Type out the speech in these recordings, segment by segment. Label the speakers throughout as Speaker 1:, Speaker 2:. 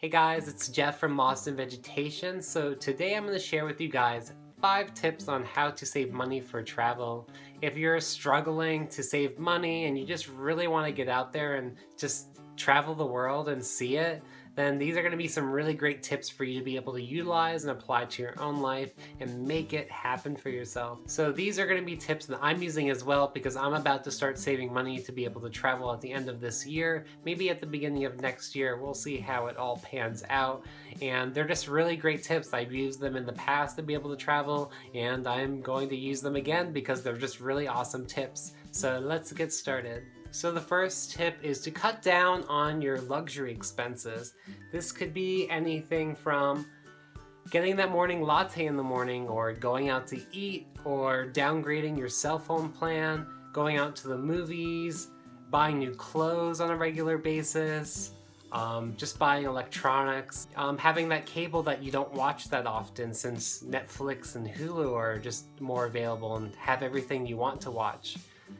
Speaker 1: Hey guys, it's Jeff from Lost in Vegetation. So today I'm going to share with you guys 5 tips on how to save money for travel. If you're struggling to save money and you just really want to get out there and just travel the world and see it, then these are going to be some really great tips for you to be able to utilize and apply to your own life and make it happen for yourself. So these are going to be tips that I'm using as well because I'm about to start saving money to be able to travel at the end of this year, maybe at the beginning of next year. We'll see how it all pans out. And they're just really great tips. I've used them in the past to be able to travel, and I'm going to use them again because they're just really awesome tips. So let's get started. So the first tip is to cut down on your luxury expenses. This could be anything from getting that morning latte in the morning, or going out to eat, or downgrading your cell phone plan, going out to the movies, buying new clothes on a regular basis, just buying electronics, having that cable that you don't watch that often since Netflix and Hulu are just more available and have everything you want to watch.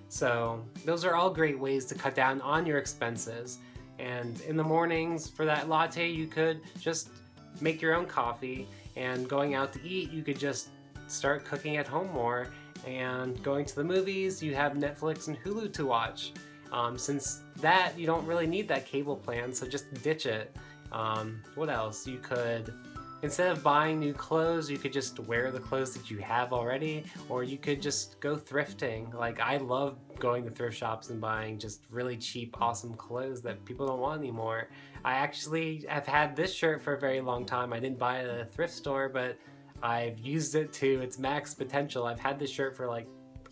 Speaker 1: So those are all great ways to cut down on your expenses. And in the mornings for that latte, you could just make your own coffee, and going out to eat, you could just start cooking at home more, and going to the movies, you have Netflix and Hulu to watch. Since that, you don't really need that cable plan, so just ditch it. What else? You could, instead of buying new clothes, you could just wear the clothes that you have already, or you could just go thrifting. Like, I love going to thrift shops and buying just really cheap, awesome clothes that people don't want anymore. I actually have had this shirt for a very long time. I didn't buy it at a thrift store, but I've used it to its max potential. I've had this shirt for like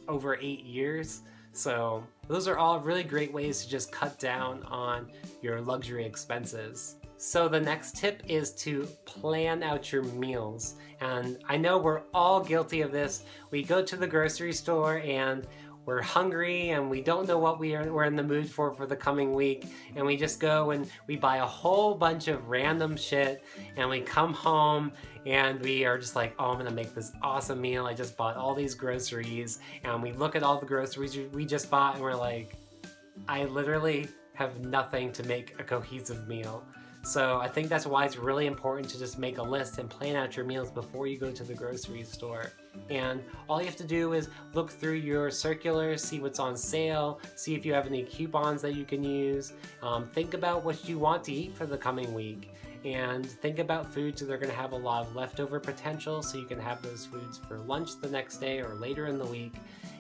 Speaker 1: over 8 years. So those are all really great ways to just cut down on your luxury expenses. So the next tip is to plan out your meals. And I know we're all guilty of this. We go to the grocery store and we're hungry and we don't know what we're in the mood for the coming week, and we just go and we buy a whole bunch of random shit, and we come home and we are just like, oh, I'm gonna make this awesome meal. I just bought all these groceries, and we look at all the groceries we just bought and we're like, I literally have nothing to make a cohesive meal. So I think that's why it's really important to just make a list and plan out your meals before you go to the grocery store. And all you have to do is look through your circulars, see what's on sale, see if you have any coupons that you can use. Think about what you want to eat for the coming week, and think about foods that are going to have a lot of leftover potential, so you can have those foods for lunch the next day or later in the week.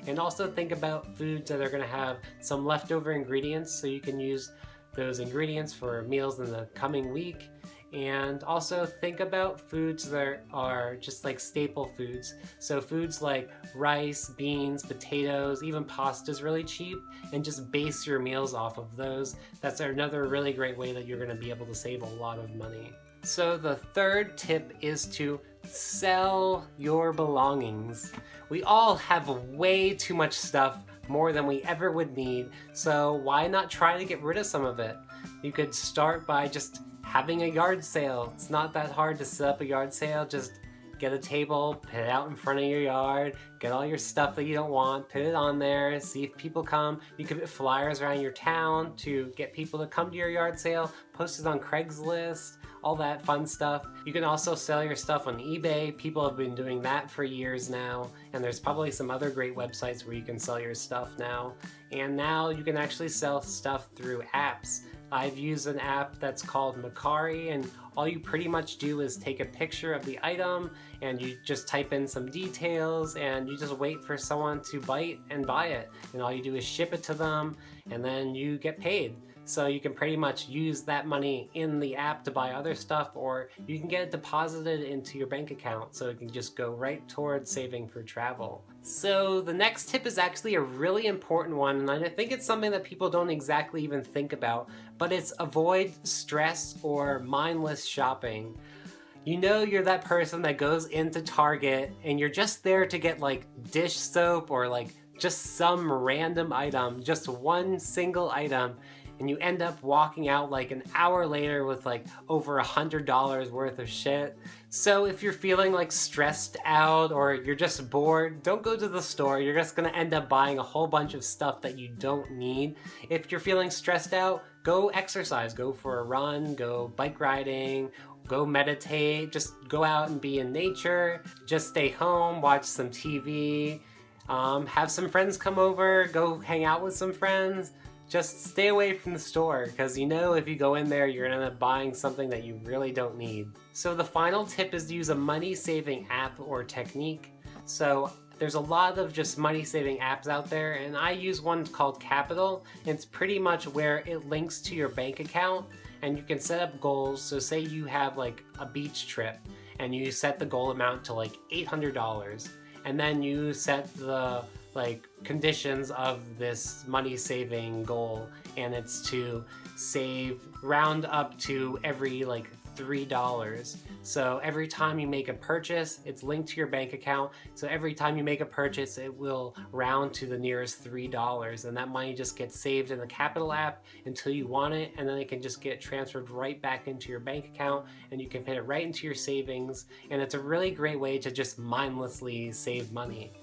Speaker 1: And also think about foods that are going to have some leftover ingredients, so you can use those ingredients for meals in the coming week. And also think about foods that are just like staple foods. So foods like rice, beans, potatoes, even pasta is really cheap, and just base your meals off of those. That's another really great way that you're going to be able to save a lot of money. So the third tip is to sell your belongings. We all have way too much stuff, more than we ever would need, so why not try to get rid of some of it? You could start by just having a yard sale. It's not that hard to set up a yard sale. Just get a table, put it out in front of your yard, get all your stuff that you don't want, put it on there, see if people come. You could put flyers around your town to get people to come to your yard sale, post it on Craigslist, all that fun stuff. You can also sell your stuff on eBay. People have been doing that for years now, and there's probably some other great websites where you can sell your stuff now. And now you can actually sell stuff through apps. I've used an app that's called Mercari, and all you pretty much do is take a picture of the item and you just type in some details, and you just wait for someone to bite and buy it. And all you do is ship it to them, and then you get paid. So you can pretty much use that money in the app to buy other stuff, or you can get it deposited into your bank account, so it can just go right towards saving for travel. So the next tip is actually a really important one, and I think it's something that people don't exactly even think about, but it's avoid stress or mindless shopping. You know, you're that person that goes into Target and you're just there to get like dish soap or like just some random item, just one single item, and you end up walking out like an hour later with like over $100 worth of shit. So if you're feeling like stressed out or you're just bored, don't go to the store. You're just gonna end up buying a whole bunch of stuff that you don't need. If you're feeling stressed out, go exercise, go for a run, go bike riding, go meditate, just go out and be in nature, just stay home, watch some TV, have some friends come over, go hang out with some friends. Just stay away from the store, because you know if you go in there, you're gonna end up buying something that you really don't need. So the final tip is to use a money-saving app or technique. So there's a lot of just money-saving apps out there, and I use one called Capital. It's pretty much where it links to your bank account, and you can set up goals. So say you have like a beach trip, and you set the goal amount to like $800, and then you set the like conditions of this money saving goal, and it's to save round up to every like $3. So every time you make a purchase, it's linked to your bank account, so every time you make a purchase it will round to the nearest $3, and that money just gets saved in the Capital app until you want it, and then it can just get transferred right back into your bank account, and you can put it right into your savings. And it's a really great way to just mindlessly save money.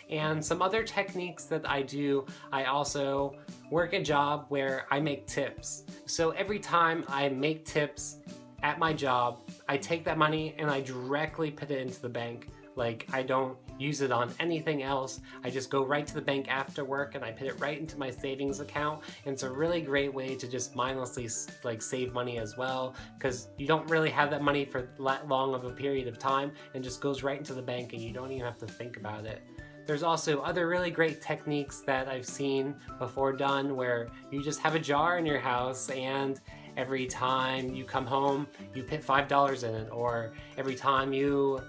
Speaker 1: And some other techniques that I do, I also work a job where I make tips. So every time I make tips at my job, I take that money and I directly put it into the bank. Like, I don't use it on anything else. I just go right to the bank after work and I put it right into my savings account. And it's a really great way to just mindlessly like save money as well, because you don't really have that money for that long of a period of time, and just goes right into the bank and you don't even have to think about it. There's also other really great techniques that I've seen before done, where you just have a jar in your house, and every time you come home you put $5 in it, or every time you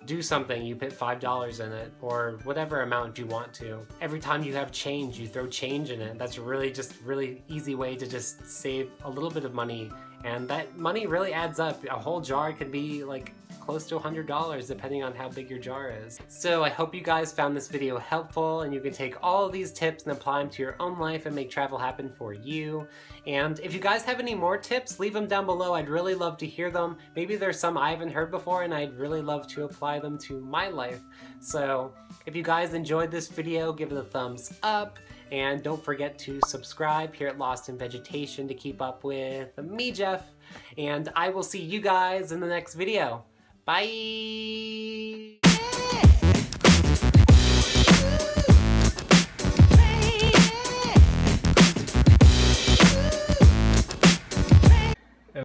Speaker 1: do something you put $5 in it, or whatever amount you want to. Every time you have change, you throw change in it. That's really easy way to just save a little bit of money, and that money really adds up. A whole jar could be like close to $100 depending on how big your jar is. So I hope you guys found this video helpful, and you can take all of these tips and apply them to your own life and make travel happen for you. And if you guys have any more tips, leave them down below. I'd really love to hear them. Maybe there's some I haven't heard before and I'd really love to apply them to my life. So if you guys enjoyed this video, give it a thumbs up, and don't forget to subscribe here at Lost in Vegetation to keep up with me, Jeff, and I will see you guys in the next video. Bye!